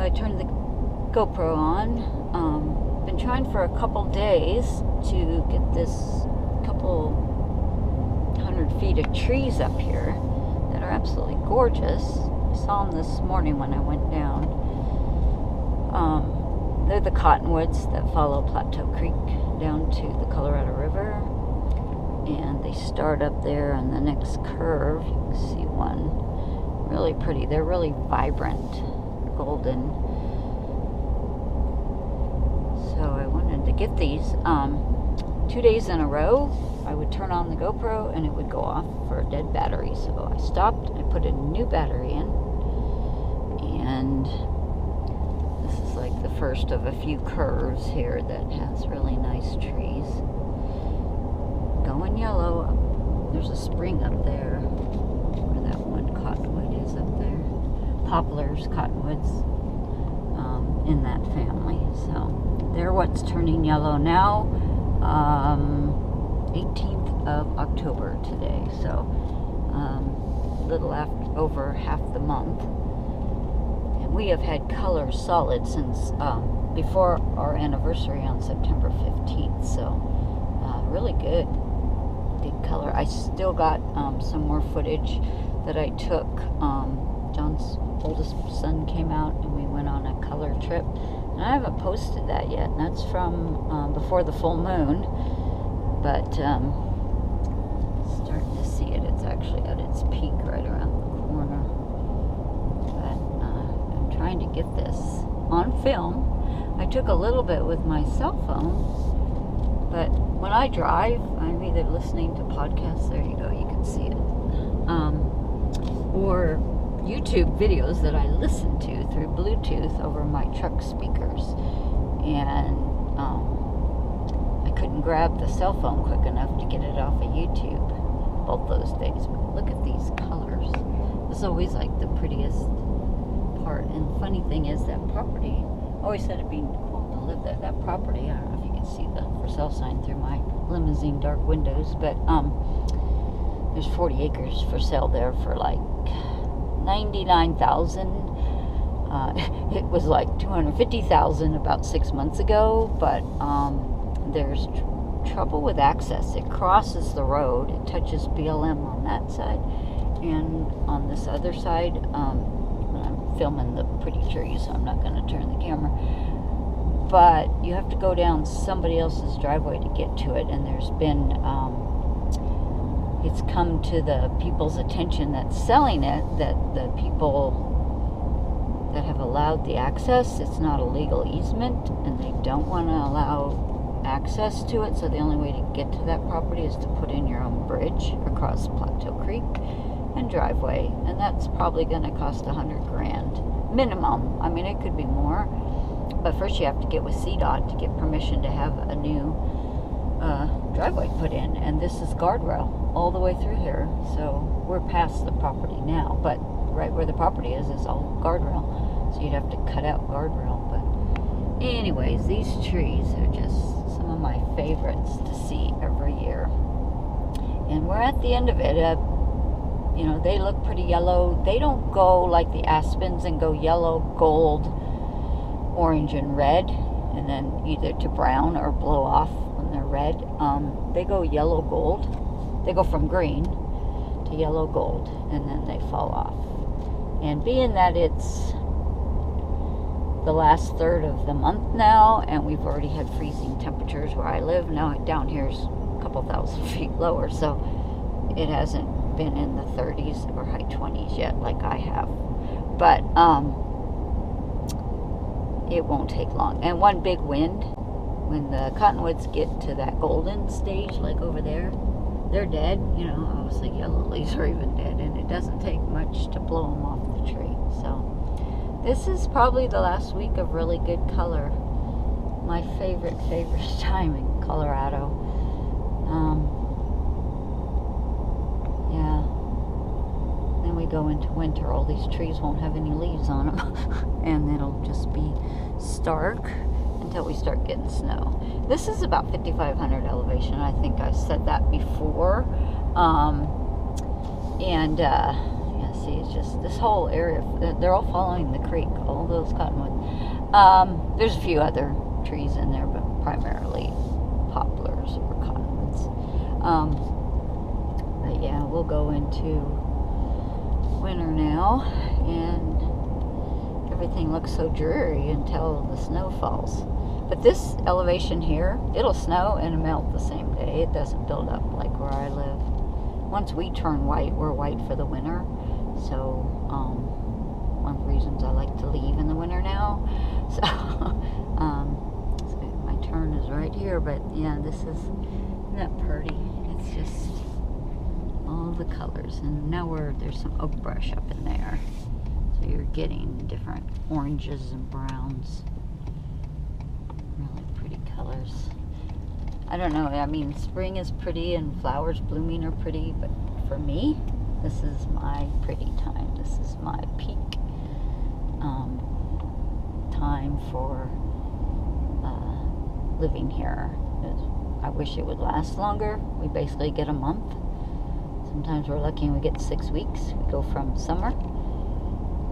I turned the GoPro on. Been trying for a couple days to get this couple 100 feet of trees up here that are absolutely gorgeous. I saw them this morning when I went down. They're the cottonwoods that follow Plateau Creek down to the Colorado River, and they start up there on the next curve. You can see one really pretty. They're really vibrant, golden. So I wanted to get these. 2 days in a row, I would turn on the GoPro and it would go off for a dead battery. So I stopped, I put a new battery in, and this is like the first of a few curves here that has really nice trees. Going yellow. There's a spring up there where that one cottonwood is up there. Poplars, cottonwoods, in that family. So they're what's turning yellow now. 18th of October today, so a little over half the month. And we have had color solid since before our anniversary on September 15th, so really good color. I still got some more footage that I took. John's oldest son came out and we went on a color trip, and I haven't posted that yet, and that's from before the full moon, but starting to see it. It's actually at its peak right around the corner, but I'm trying to get this on film. I took a little bit with my cell phone, but when I drive, I'm either listening to podcasts, there you go, you can see it, or YouTube videos that I listen to through Bluetooth over my truck speakers, and I couldn't grab the cell phone quick enough to get it off of YouTube both those days. But look at these colors. This is always like the prettiest part, and the funny thing is that property, I always said it'd be cool to live there. That property, I don't know if you can see the for sale sign through my limousine dark windows, but there's 40 acres for sale there for like $99,000. It was like $250,000 about 6 months ago, but there's trouble with access. It crosses the road. It touches BLM on that side, and on this other side, I'm filming the pretty trees, so I'm not going to turn the camera, but you have to go down somebody else's driveway to get to it, and there's been it's come to the people's attention that's selling it, that the people that have allowed the access, it's not a legal easement, and they don't want to allow access to it, so the only way to get to that property is to put in your own bridge across Plateau Creek and driveway, and that's probably going to cost $100,000 minimum. I mean, it could be more, but first you have to get with CDOT to get permission to have a new driveway put in, and this is guardrail all the way through here, so we're past the property now, but right where the property is all guardrail, so you'd have to cut out guardrail. But anyways, these trees are just some of my favorites to see every year, and we're at the end of it. You know, they look pretty yellow. They don't go like the aspens and go yellow, gold, orange, and red, and then either to brown or blow off when they're red. They go yellow, gold. They go from green to yellow, gold, and then they fall off. And being that it's the last third of the month now, and we've already had freezing temperatures where I live, now down here's a couple thousand feet lower, so it hasn't been in the 30s or high 20s yet like I have. But it won't take long. And one big wind, when the cottonwoods get to that golden stage, like over there, they're dead. You know, obviously yellow leaves are even dead, and it doesn't take much to blow them off the tree. So this is probably the last week of really good color. My favorite time in Colorado. Yeah. Then we go into winter. All these trees won't have any leaves on them, and it'll just be stark until we start getting snow. This is about 5,500 elevation. I think I said that before. Yes, see, it's just this whole area. They're all following the creek, all those cottonwoods. There's a few other trees in there, but primarily poplars or cottonwoods. But yeah, we'll go into winter now, and everything looks so dreary until the snow falls. But this elevation here, it'll snow and melt the same day. It doesn't build up like where I live. Once we turn white, we're white for the winter. So one of the reasons I like to leave in the winter now. So, so my turn is right here, but yeah, this is not pretty. It's just all the colors, and now there's some oak brush up in there, so you're getting different oranges and browns. Really pretty colors. I don't know, I mean, spring is pretty and flowers blooming are pretty, but for me, this is my pretty time. This is my peak time for living here. I wish it would last longer. We basically get a month. Sometimes we're lucky and we get 6 weeks. We go from summer,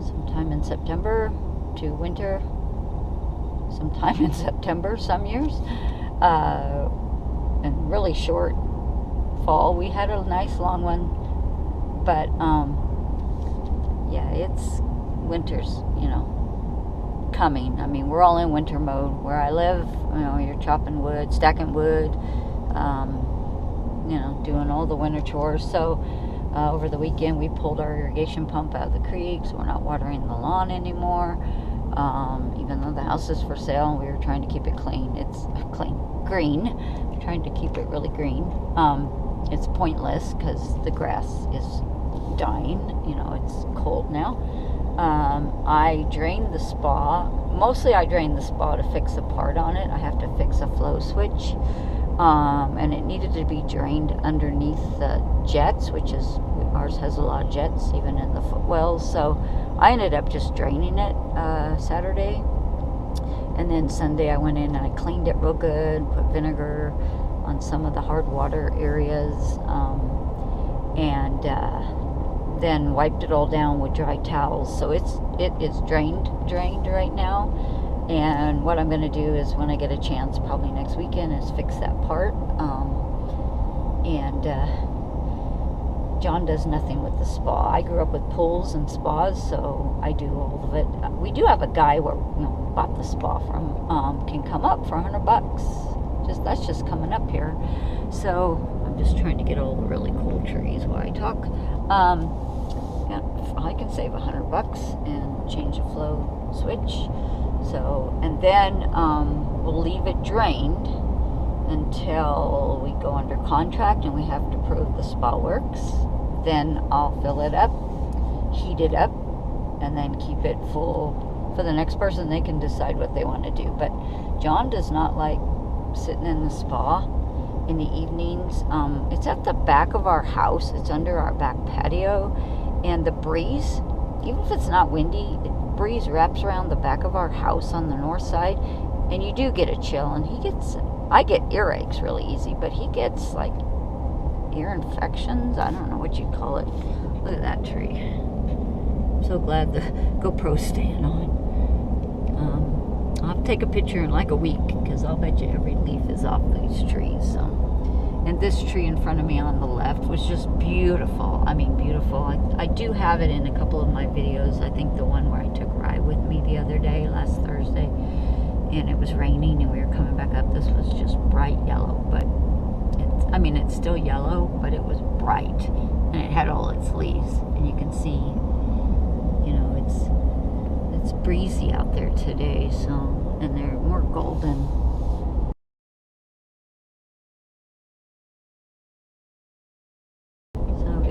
sometime in September, to winter, sometime in September, some years, and really short fall. We had a nice long one, but yeah, it's winter's, coming. I mean, we're all in winter mode where I live. You're chopping wood, stacking wood, doing all the winter chores. So over the weekend we pulled our irrigation pump out of the creek, so we're not watering the lawn anymore. Even though the house is for sale and we were trying to keep it clean, it's green. We're trying to keep it really green. It's pointless because the grass is dying. It's cold now. I drained the spa. Mostly I drained the spa to fix a part on it. I have to fix a flow switch. And it needed to be drained underneath the jets, which is, ours has a lot of jets even in the footwells. So I ended up just draining it Saturday. And then Sunday I went in and I cleaned it real good, put vinegar on some of the hard water areas, and then wiped it all down with dry towels. So it is drained right now. And what I'm going to do is, when I get a chance, probably next weekend, is fix that part. John does nothing with the spa. I grew up with pools and spas, so I do all of it. We do have a guy where bought the spa from, can come up for $100. That's just coming up here. So I'm just trying to get all the really cool trees while I talk. I can save $100 and change a flow switch. So, and then we'll leave it drained until we go under contract and we have to prove the spa works. Then I'll fill it up, heat it up, and then keep it full for the next person. They can decide what they want to do. But John does not like sitting in the spa in the evenings. It's at the back of our house. It's under our back patio, and the breeze, even if it's not windy, breeze wraps around the back of our house on the north side, and you do get a chill. And I get earaches really easy, but he gets like ear infections. I don't know what you'd call it. Look at that tree. I'm so glad the GoPro's staying on. I'll have to take a picture in like a week, because I'll bet you every leaf is off these trees. So. And this tree in front of me on the left was just beautiful. I mean, beautiful. I do have it in a couple of my videos. I think the one where I took Rye with me the other day, last Thursday, and it was raining and we were coming back up. This was just bright yellow, but it's still yellow, but it was bright, and it had all its leaves, and you can see, it's breezy out there today, so, and they're more golden.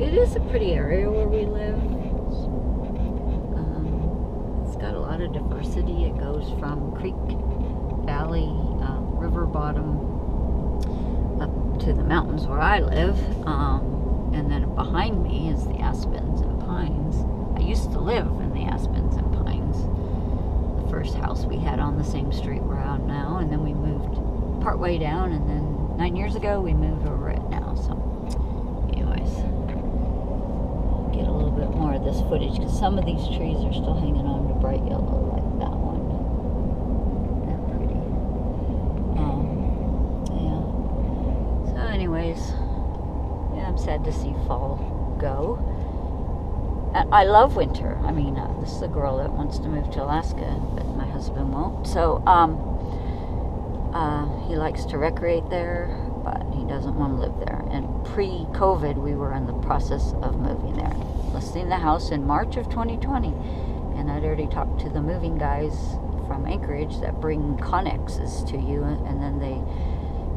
It is a pretty area where we live. It's got a lot of diversity. It goes from creek, valley, river bottom, up to the mountains where I live. And then behind me is the aspens and pines. I used to live in the aspens and pines. The first house we had on the same street we're on now, and then we moved partway down, and then 9 years ago we moved over it now. So anyways, get a little bit more more of this footage because some of these trees are still hanging on to bright yellow, like that one. They're pretty. Yeah. So anyways, yeah, I'm sad to see fall go. I love winter. I mean, this is a girl that wants to move to Alaska, but my husband won't. So, he likes to recreate there, but he doesn't want to live there. And pre-COVID, we were in the process of moving there, listing the house in March of 2020. And I'd already talked to the moving guys from Anchorage that bring Connexes to you, and then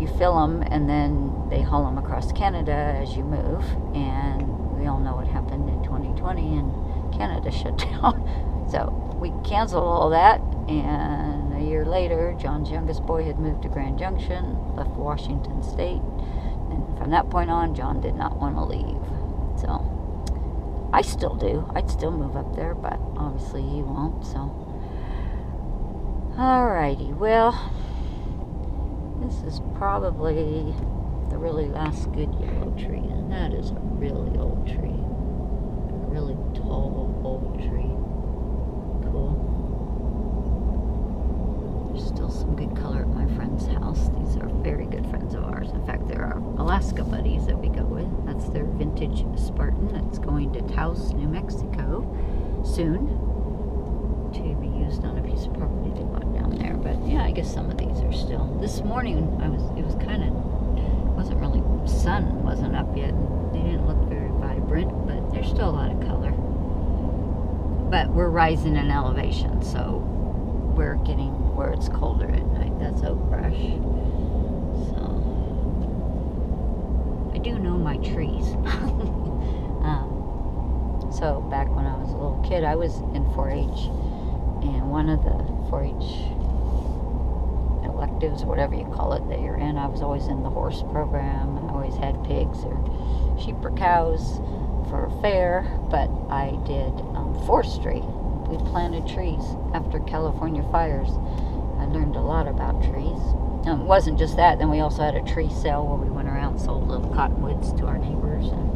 you fill them, and then they haul them across Canada as you move. And we all know what happened in 2020, and Canada shut down. So we canceled all that, and a year later, John's youngest boy had moved to Grand Junction, left Washington State, and from that point on, John did not want to leave. So I still do. I'd still move up there, but obviously he won't. So alrighty, well, this is probably the really last good yellow tree, and that is a really old tree. A really tall, old tree. Cool. There's still some good color at my friend's house. These are very good friends of ours. In fact, they're our Alaska buddies that we go with. That's their vintage Spartan that's going to Taos, New Mexico soon to be used on a piece of property they bought down there. But yeah, I guess some of these are still. This morning, it was kind of, wasn't really, sun wasn't up yet. They didn't look very vibrant, but there's still a lot of color. But we're rising in elevation, so we're getting where it's colder at night. That's oak brush. So I do know my trees. So back when I was a little kid, I was in 4-H, and one of the 4-H electives, or whatever you call it, that you're in, I was always in the horse program. I always had pigs or sheep or cows for fair, but I did forestry. We planted trees after California fires. I learned a lot about trees. It wasn't just that, then we also had a tree sale where we went around and sold little cottonwoods to our neighbors and,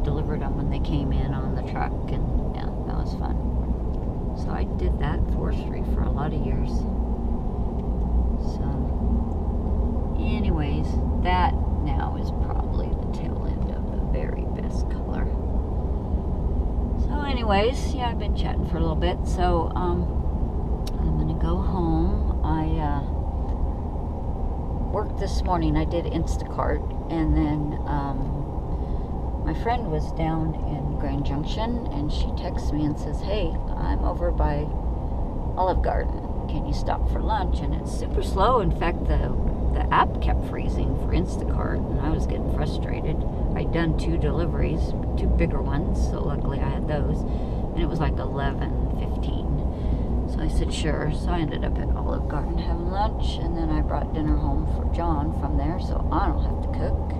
delivered them when they came in on the truck, and yeah, that was fun. So I did that forestry for a lot of years. So anyways, that now is probably the tail end of the very best color. So anyways, yeah, I've been chatting for a little bit, so I'm gonna go home. I worked this morning. I did Instacart, and then my friend was down in Grand Junction, and she texts me and says, hey, I'm over by Olive Garden. Can you stop for lunch? And it's super slow. In fact, the app kept freezing for Instacart, and I was getting frustrated. I'd done 2 deliveries, 2 bigger ones, so luckily I had those, and it was like 11:15. So I said sure. So I ended up at Olive Garden having lunch, and then I brought dinner home for John from there, so I don't have to cook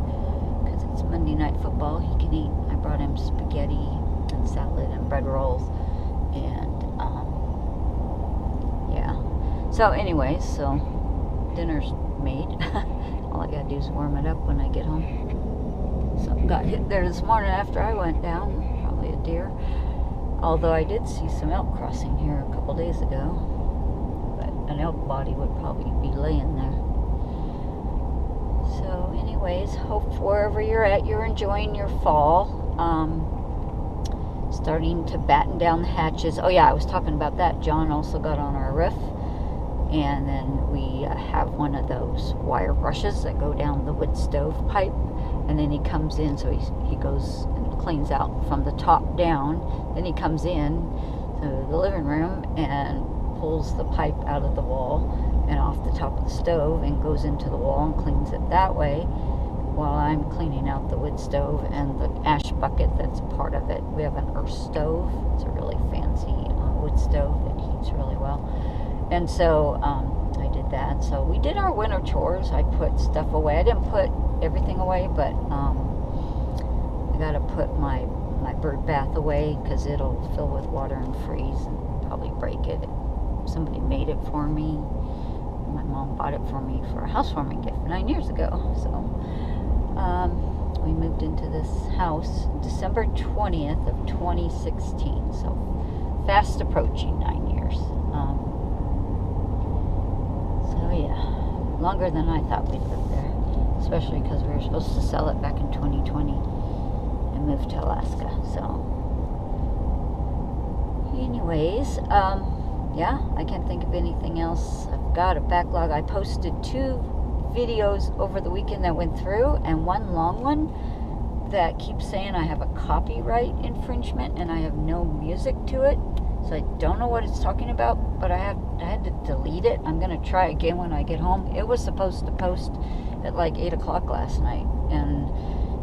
because it's Monday Night Football. He can eat. I brought him spaghetti and salad and bread rolls, and yeah. So anyways, so dinner's made. All I gotta do is warm it up when I get home. Something got hit there this morning after I went down, probably a deer. Although I did see some elk crossing here a couple days ago, but an elk body would probably be laying there. So anyways, hope wherever you're at, you're enjoying your fall. Starting to batten down the hatches. Oh yeah, I was talking about that. John also got on our roof, and then we have one of those wire brushes that go down the wood stove pipe, and then he comes in, so he goes and cleans out from the top down. Then he comes in to the living room and pulls the pipe out of the wall and off the top of the stove and goes into the wall and cleans it that way, while I'm cleaning out the wood stove and the ash bucket that's part of it. We have an earth stove. It's a really fancy wood stove that heats really well. And so I did that. So we did our winter chores. I put stuff away. I didn't put everything away, but I got to put my bird bath away because it'll fill with water and freeze and probably break it. Somebody made it for me. My mom bought it for me for a housewarming gift 9 years ago. So We moved into this house December 20th of 2016, so fast approaching 9 years. So yeah, longer than I thought we'd live there, especially because we were supposed to sell it back in 2020 and move to Alaska. So anyways, yeah, I can't think of anything else. I've got a backlog. I posted 2 videos over the weekend that went through, and one long one that keeps saying I have a copyright infringement and I have no music to it, so I don't know what it's talking about, but I had to delete it. I'm gonna try again when I get home. It was supposed to post at like 8 o'clock last night, and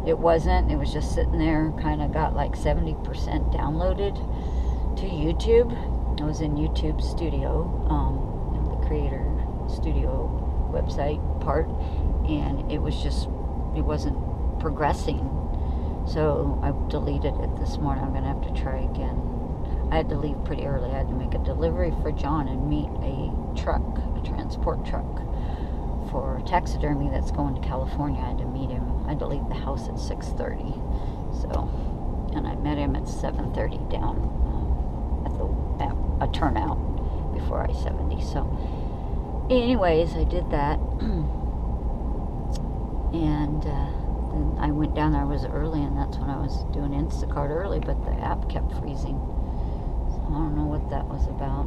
it wasn't. It was just sitting there, kind of got like 70% downloaded to YouTube. I was in YouTube Studio, the creator studio website part, and it wasn't progressing, so I deleted it this morning. I'm gonna have to try again. I had to leave pretty early. I had to make a delivery for John and meet a transport truck for taxidermy that's going to California. I had to meet him. I had to leave the house at 6:30, so, and I met him at 7:30 down at a turnout before I-70. So anyways, I did that, and then I went down there. I was early, and that's when I was doing Instacart early, but the app kept freezing, so I don't know what that was about.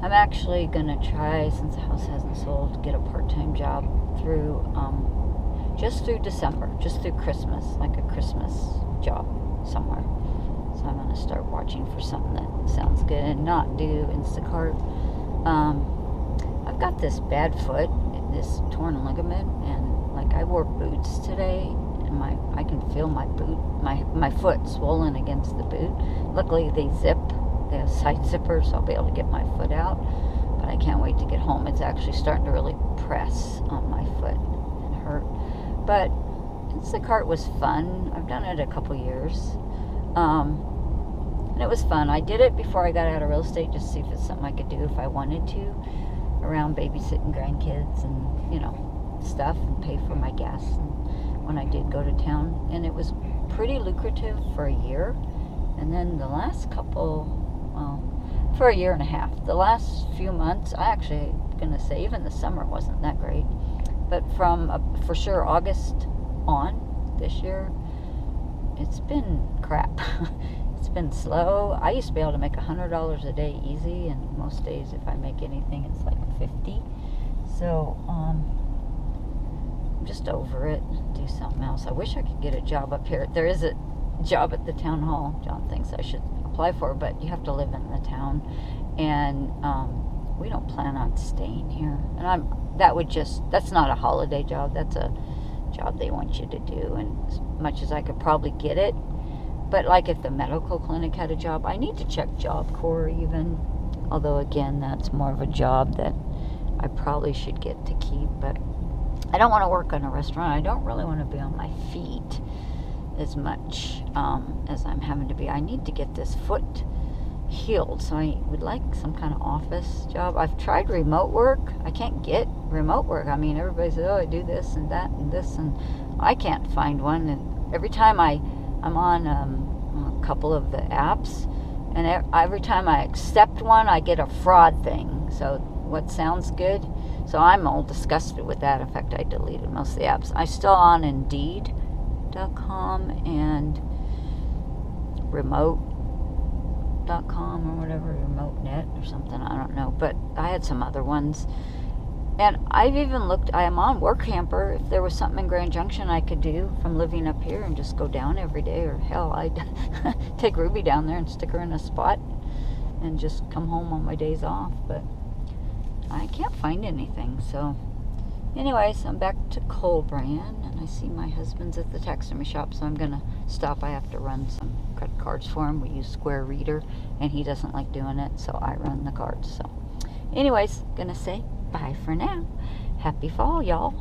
I'm actually gonna try, since the house hasn't sold, to get a part-time job through just through December, just through Christmas, like a Christmas job somewhere. So I'm gonna start watching for something that sounds good and not do Instacart. I've got this bad foot, this torn ligament, and like I wore boots today, and I can feel my boot, my foot swollen against the boot. Luckily they have side zippers, so I'll be able to get my foot out, but I can't wait to get home. It's actually starting to really press on my foot and hurt. But Instacart was fun. I've done it a couple years, and it was fun. I did it before I got out of real estate, just to see if it's something I could do if I wanted to, around babysitting grandkids and, you know, stuff, and pay for my gas when I did go to town. And it was pretty lucrative for a year. And then the last for a year and a half. The last few months, I actually gonna say even the summer wasn't that great. But from for sure August on this year, it's been crap. It's been slow. I used to be able to make $100 a day easy, and most days if I make anything, it's like 50. So I'm just over it. Do something else. I wish I could get a job up here. There is a job at the town hall John thinks I should apply for, but you have to live in the town, and we don't plan on staying here. And that's not a holiday job. That's a job they want you to do, and as much as I could probably get it, but like if the medical clinic had a job, I need to check Job Corps even, although again that's more of a job that I probably should get to keep. But I don't want to work in a restaurant. I don't really want to be on my feet as much as I'm having to be. I need to get this foot healed, so I would like some kind of office job. I've tried remote work. I can't get remote work. I mean, everybody says, oh, I do this and that and this, and I can't find one. And every time I'm on a couple of the apps, and every time I accept one, I get a fraud thing. So what sounds good? So I'm all disgusted with that. In fact, I deleted most of the apps. I'm still on Indeed.com and Remote.com or whatever, RemoteNet or something, I don't know. But I had some other ones. And I've even looked, I am on WorkCamper. If there was something in Grand Junction I could do from living up here and just go down every day, or hell, I'd take Ruby down there and stick her in a spot and just come home on my days off. But I can't find anything. So anyways, I'm back to Colbrand, and I see my husband's at the taxidermy shop, so I'm gonna stop. I have to run some credit cards for him. We use Square Reader, and he doesn't like doing it, so I run the cards. So anyways, gonna say bye for now. Happy fall, y'all.